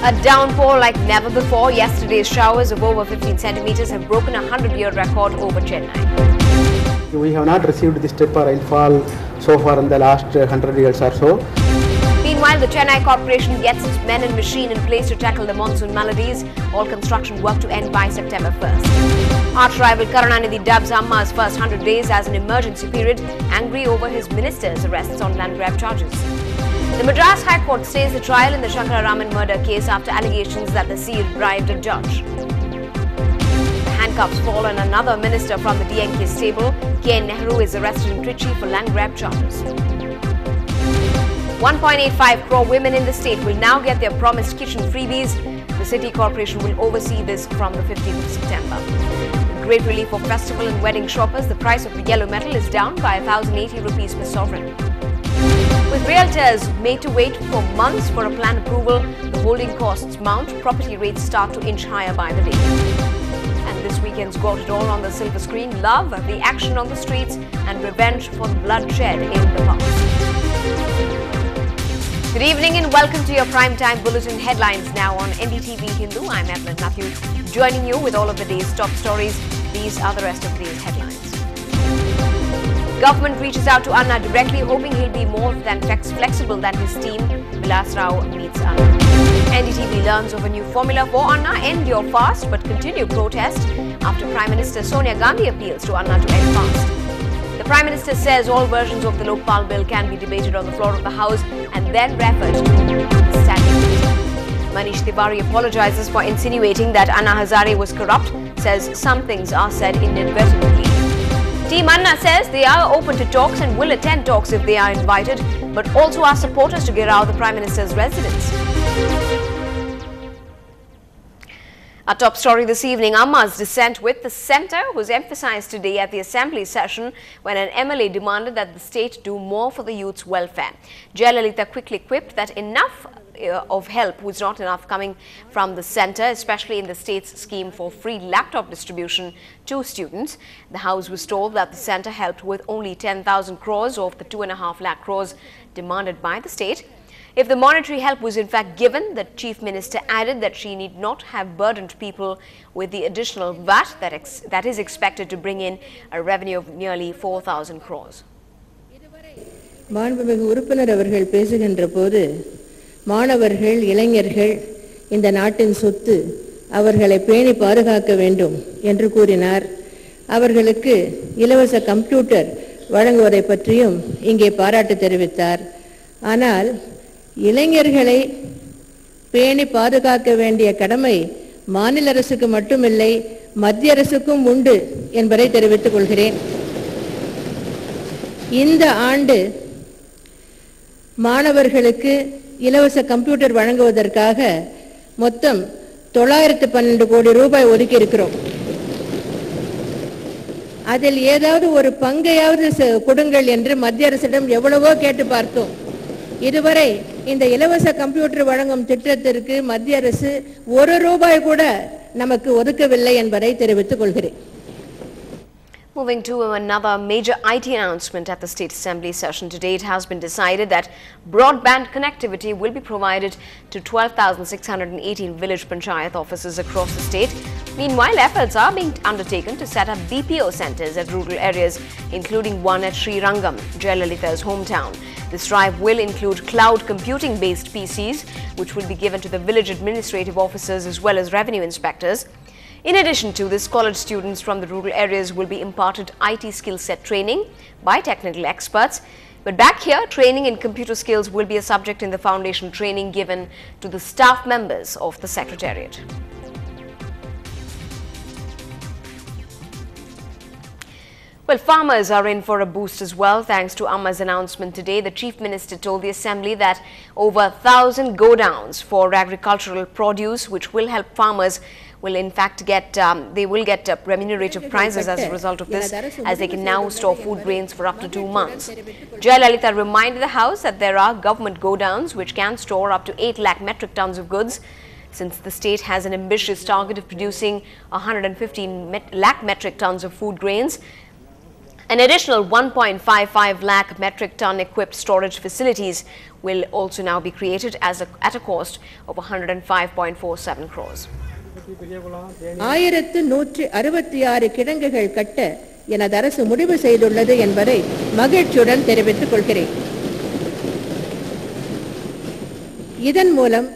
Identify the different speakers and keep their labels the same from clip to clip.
Speaker 1: A downpour like never before. Yesterday's showers of over 15 centimeters have broken a 100-year record over Chennai.
Speaker 2: We have not received this type of rainfall so far in the last 100 years or so.
Speaker 1: Meanwhile, the Chennai Corporation gets its men and machine in place to tackle the monsoon maladies. All construction work to end by September 1st. Arch rival Karunanidhi dubs Amma's first 100 days as an emergency period, angry over his minister's arrests on land grab charges. The Madras High Court stays the trial in the Shankara Raman murder case after allegations that the seer bribed a judge. The handcuffs fall on another minister from the DNK stable. K. Nehru is arrested in Trichy for land grab charges. 1.85 crore women in the state will now get their promised kitchen freebies. The city corporation will oversee this from the 15th of September. With great relief for festival and wedding shoppers, the price of the yellow metal is down by 1,080 rupees per sovereign. With realtors made to wait for months for a plan approval, the holding costs mount, property rates start to inch higher by the day. And this weekend's got it all on the silver screen: love, the action on the streets, and revenge for the bloodshed in the past. Good evening and welcome to your primetime bulletin. Headlines now on Ndtv-Hindu. I'm Evelyn Matthew, joining you with all of the day's top stories. These are the rest of today's headlines. Government reaches out to Anna directly, hoping he'll be more than flexible than his team. Vilas Rao meets Anna. NDTV learns of a new formula for Anna: end your fast but continue protest, after Prime Minister Sonia Gandhi appeals to Anna to end fast. The Prime Minister says all versions of the Lokpal bill can be debated on the floor of the House and then referred to the standing committee. Manish Tiwari apologizes for insinuating that Anna Hazare was corrupt, says some things are said inadvertently. Team Anna says they are open to talks and will attend talks if they are invited, but also ask supporters to get out the Prime Minister's residence. Our top story this evening: Amma's dissent with the centre was emphasized today at the Assembly session when an MLA demanded that the state do more for the youth's welfare. Jayalalitha quickly quipped that enough of help was not enough coming from the centre, especially in the state's scheme for free laptop distribution to students. The House was told that the centre helped with only 10,000 crores of the 2.5 lakh crores demanded by the state. If the monetary help was in fact given, the Chief Minister added that she need not have burdened people with the additional VAT that is expected to bring in a revenue of nearly 4,000 crores.
Speaker 3: மாணவர்கள் இளைஞர்கள் இந்த நாட்டின் சொத்து, அவர்களை பேணி பாதுகாக்க வேண்டும் என்று கூறினார். அவர்களுக்கு இலவச கம்ப்யூட்டர் வழங்குவதை பற்றியும் இங்கே பாராட்டு தெரிவித்தார். ஆனால் இளைஞர்களை பேணி பாதுகாக்க வேண்டிய கடமை மாநில அரசுக்கு மட்டுமில்லை, மத்திய அரசுக்கும் உண்டு என்பதை தெரிவித்துக் கொள்கிறேன். இந்த ஆண்டு மாணவர்களுக்கு இலவச கம்ப்யூட்டர் வழங்குவதற்காக மொத்தம் 912 கோடி ரூபாய் ஒதுக்கி இருக்கிறோம். அதில் ஏதாவது ஒரு பங்கையாவது கொடுங்கள் என்று மத்திய அரசிடம் எவ்வளவோ கேட்டு பார்த்தோம். இதுவரை இந்த இலவச கம்ப்யூட்டர் வழங்கும் திட்டத்திற்கு மத்திய அரசு 1 ரூபாய் கூட நமக்கு ஒதுக்கவில்லை என்பதை தெரிவித்துக் கொள்கிறேன்.
Speaker 1: Moving to another major IT announcement at the State Assembly session today, it has been decided that broadband connectivity will be provided to 12,618 village panchayat offices across the state. Meanwhile, efforts are being undertaken to set up BPO centers at rural areas, including one at Sri Rangam, Jayalalitha's hometown. This drive will include cloud computing-based PCs, which will be given to the village administrative officers as well as revenue inspectors. In addition to this, college students from the rural areas will be imparted IT skill set training by technical experts. But back here, training in computer skills will be a subject in the foundation training given to the staff members of the Secretariat. Well, farmers are in for a boost as well. Thanks to Amma's announcement today, the Chief Minister told the Assembly that over 1,000 go-downs for agricultural produce, which will help farmers, will in fact get remunerative prices as a result of this, as they can now store food grains for up to 2 months. Jayalalitha reminded the House that there are government go-downs which can store up to 8 lakh metric tons of goods. Since the state has an ambitious target of producing 115 lakh metric tons of food grains, An additional 1.55 lakh metric ton equipped storage facilities will also now be created at a cost of 105.47 crores.
Speaker 3: 1166 கிடங்குகள் கட்ட எனது அரசு முடிவு செய்துள்ளது என்பதை மகிழ்ச்சியுடன் தெரிவித்துக் கொள்கிறேன். இதன் மூலம்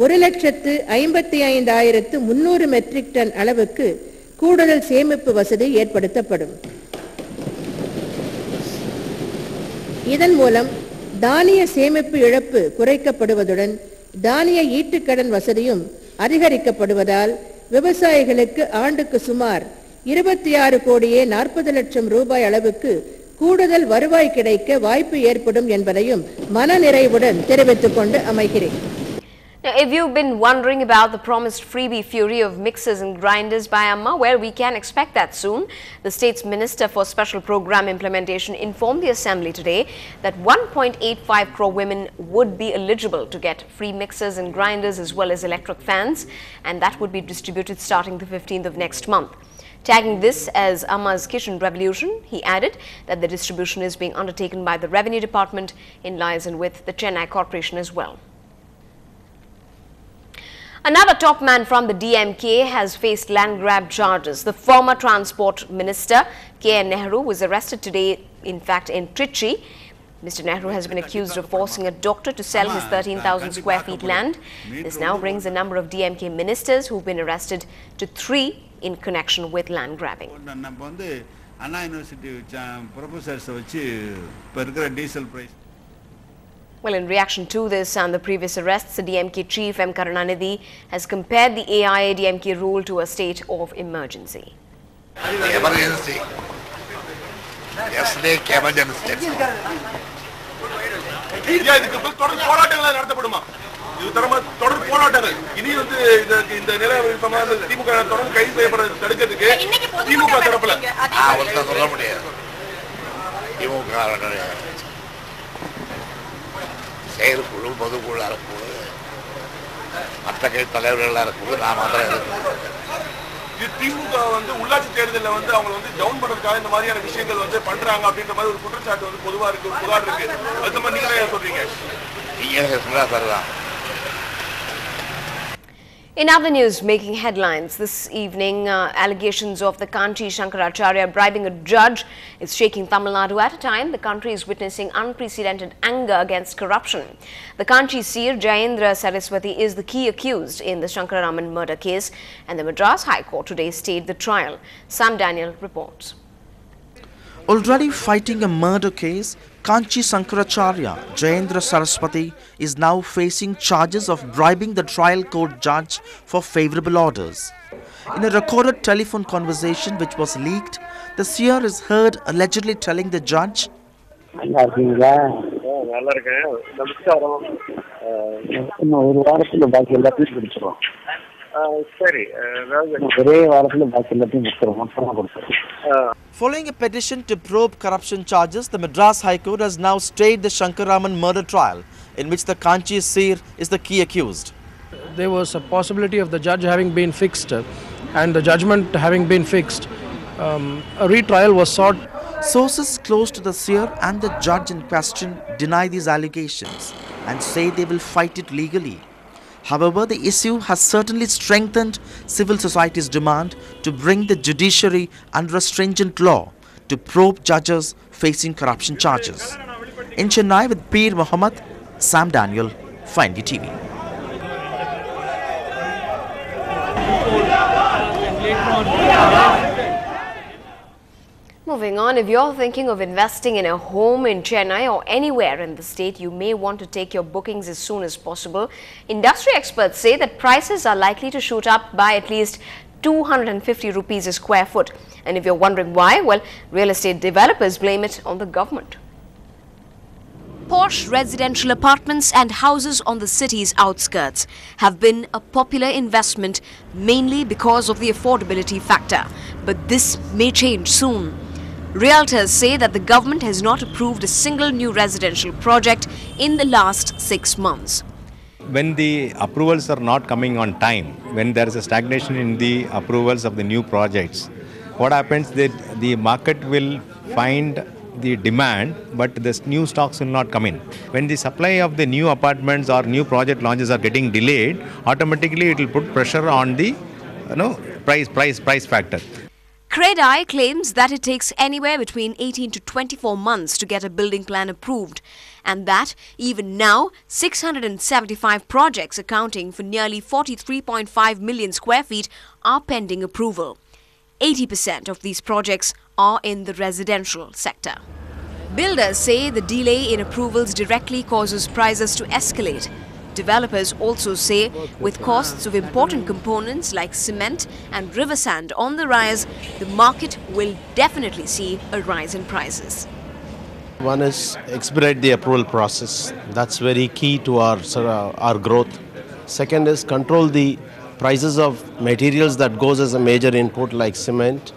Speaker 3: 1,55,300 மெட்ரிக் டன் அளவுக்கு கூடுதல் சேமிப்பு வசதி ஏற்படுத்தப்படும். இதன் மூலம் தானிய சேமிப்பு இழப்பு குறைக்கப்படுவதுடன் தானிய ஈட்டுக்கடன் வசதியும் அதிகரிக்கப்படுவதால் விவசாயிகளுக்கு ஆண்டுக்கு சுமார் 26 கோடியே 40 லட்சம் ரூபாய் அளவுக்கு கூடுதல் வருவாய் கிடைக்க வாய்ப்பு ஏற்படும் என்பதையும் மனநிறைவுடன் தெரிவித்துக் கொண்டு அமைகிறேன்.
Speaker 1: Now, if you've been wondering about the promised freebie fury of mixers and grinders by Amma, well, we can expect that soon. The state's Minister for Special Program Implementation informed the Assembly today that 1.85 crore women would be eligible to get free mixers and grinders as well as electric fans, and that would be distributed starting the 15th of next month. Tagging this as Amma's Kitchen Revolution, he added that the distribution is being undertaken by the Revenue Department in liaison with the Chennai Corporation as well. Another top man from the DMK has faced land grab charges. The former Transport Minister, K.N. Nehru, was arrested today, in fact, in Trichy. Mr. Nehru has been accused of forcing a doctor to sell his 13,000 square feet land. This now brings the number of DMK ministers who've been arrested to 3 in connection with land grabbing. Well, in reaction to this and the previous arrests, the DMK chief M. Karunanidhi has compared the AIA-DMK rule to a state of emergency.
Speaker 4: Emergency. Yesterday came emergency. செயற்குழு பொதுக்குழுவாக இருக்கும்போது மற்ற தலைவர்களாக இருக்கும்போது நான் மாத்திரம் திமுக உள்ளாட்சி தேர்தலில் அவங்க டவுன் பண்றதுக்காக இந்த மாதிரியான விஷயங்கள் பண்றாங்க அப்படின்ற மாதிரி ஒரு குற்றச்சாட்டு பொதுவா இருக்கு, ஒரு புகார் இருக்கு. அது மாதிரி நீங்க என்ன சொல்றீங்க? நீங்க சொல்றா சரிதான்.
Speaker 1: In other news making headlines this evening, allegations of the Kanchi Shankaracharya bribing a judge is shaking Tamil Nadu at a time the country is witnessing unprecedented anger against corruption. The Kanchi seer Jayendra Saraswati is the key accused in the Shankararaman murder case, and the Madras High Court today stayed the trial. Sam Daniel reports.
Speaker 5: Already fighting a murder case, Kanchi Shankaracharya Jayendra Saraswati is now facing charges of bribing the trial court judge for favourable orders. In a recorded telephone conversation which was leaked, the seer is heard allegedly telling the judge, following a petition to probe corruption charges, the Madras High Court has now stayed the Shankararaman murder trial, in which the Kanchi seer is the key accused.
Speaker 6: There was a possibility of the judge having been fixed and the judgment having been fixed. A retrial was sought.
Speaker 5: Sources close to the seer and the judge in question deny these allegations and say they will fight it legally. However, the issue has certainly strengthened civil society's demand to bring the judiciary under a stringent law to probe judges facing corruption charges. In Chennai with Peer Mohammed, Sam Daniel, Ndtv.
Speaker 1: Moving on, if you're thinking of investing in a home in Chennai or anywhere in the state, you may want to take your bookings as soon as possible. Industry experts say that prices are likely to shoot up by at least 250 rupees a square foot. And if you're wondering why, well, real estate developers blame it on the government. Posh residential apartments and houses on the city's outskirts have been a popular investment mainly because of the affordability factor. But this may change soon. Realtors say that the government has not approved a single new residential project in the last 6 months.
Speaker 7: When the approvals are not coming on time, when there is a stagnation in the approvals of the new projects, what happens that the market will find the demand, but this new stocks will not come in. When the supply of the new apartments or new project launches are getting delayed, automatically it will put pressure on the price factor.
Speaker 1: CREDAI claims that it takes anywhere between 18 to 24 months to get a building plan approved, and that even now 675 projects accounting for nearly 43.5 million square feet are pending approval. 80% of these projects are in the residential sector. Builders say the delay in approvals directly causes prices to escalate. Developers also say with costs of important components like cement and river sand on the rise, the market will definitely see a rise in prices.
Speaker 8: One is expedite the approval process. That's very key to our growth. Second is control the prices of materials that goes as a major input like cement,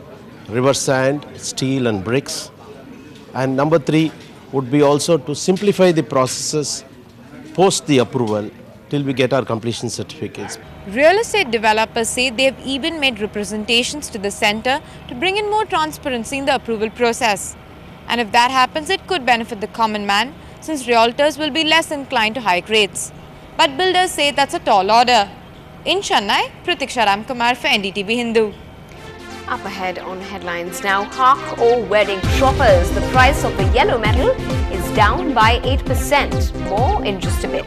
Speaker 8: river sand, steel and bricks. And number three would be also to simplify the processes post the approval till we get our completion certificates.
Speaker 9: Real estate developers say they have even made representations to the centre to bring in more transparency in the approval process. And if that happens, it could benefit the common man, since realtors will be less inclined to hike rates. But builders say that's a tall order. In Chennai, Pratiksha Ramkumar for Ndtv-Hindu.
Speaker 1: Up ahead on headlines now, hark or wedding shoppers, the price of the yellow metal is down by 8%. More in just a bit.